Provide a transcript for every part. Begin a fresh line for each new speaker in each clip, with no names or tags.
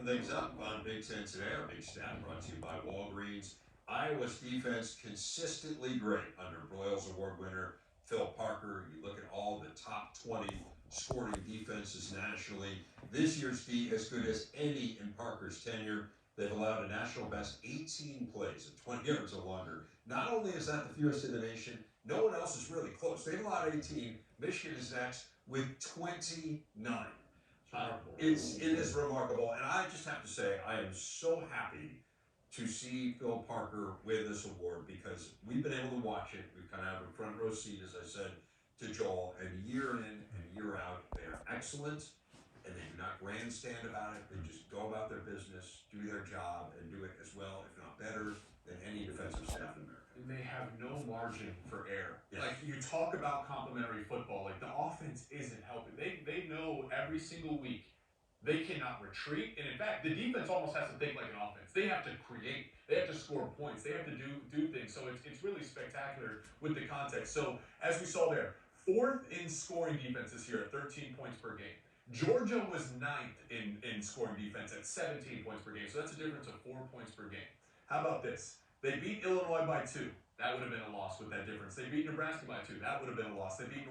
things up on Big Ten Today. Our big stat brought to you by Walgreens. Iowa's defense consistently great under Broyles Award winner Phil Parker. You look at all the top 20 scoring defenses nationally. This year's D as good as any in Parker's tenure. They've allowed a national best 18 plays at 20 yards or longer. Not only is that the fewest in the nation, no one else is really close. They've allowed 18. Michigan is next with 29. It is remarkable, and I just have to say I am so happy to see Phil Parker win this award because we've been able to watch it. We've kind of have a front row seat, as I said to Joel, and year in and year out, they are excellent, and they do not grandstand about it. They just go about their business, do their job, and do it as well, if not better, than any defensive staff in America.
And they have no margin for error.
Yes.
Like, you talk about complementary football, like the offense isn't helping. They know every single week they cannot retreat, and in fact, the defense almost has to think like an offense. They have to create, they have to score points, they have to do things. So it's really spectacular with the context. So as we saw there, fourth in scoring defense this year at 13 points per game. Georgia was ninth in scoring defense at 17 points per game. So that's a difference of 4 points per game. How about this? They beat Illinois by 2. That would have been a loss with that difference. They beat Nebraska by 2. That would have been a loss. They beat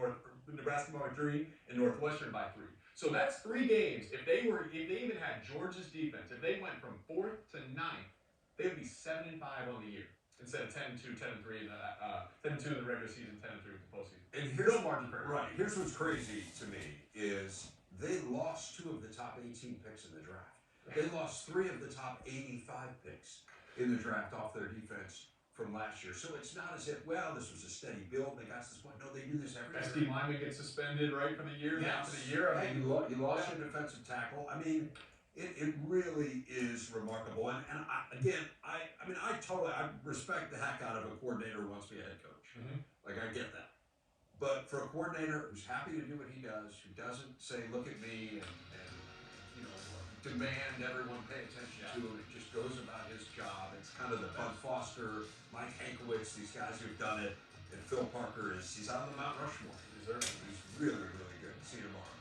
Nebraska by 3 and Northwestern by 3. So that's 3 games. If they even had Georgia's defense, if they went from 4th to 9th, they would be 7-5 on the year instead of 10-2, 10-3 in the 10-2 in the regular season, 10-3 with the postseason.
And here's
no margin for error.
Right. Here's what's crazy to me is they lost 2 of the top 18 picks in the draft. They lost 3 of the top 85 picks in the draft off their defense from last year. So it's not as if, well, this was a steady build. They got to this point. No, they do this every
SD
year.
Lyman gets sususpended right for the year.
Yes.
For the year.
I mean, you lost your defensive tackle. I mean, it really is remarkable. And I respect the heck out of a coordinator who wants to be a head coach.
Mm-hmm.
Like, I get that. But for a coordinator who's happy to do what he does, who doesn't say, look at me, and demand everyone pay attention to him, it just goes about his job. It's kind of the Bud Foster, Mike Hankwitz, these guys who've done it. And Phil Parker he's on the Mount Rushmore. He's really, really good. See you tomorrow.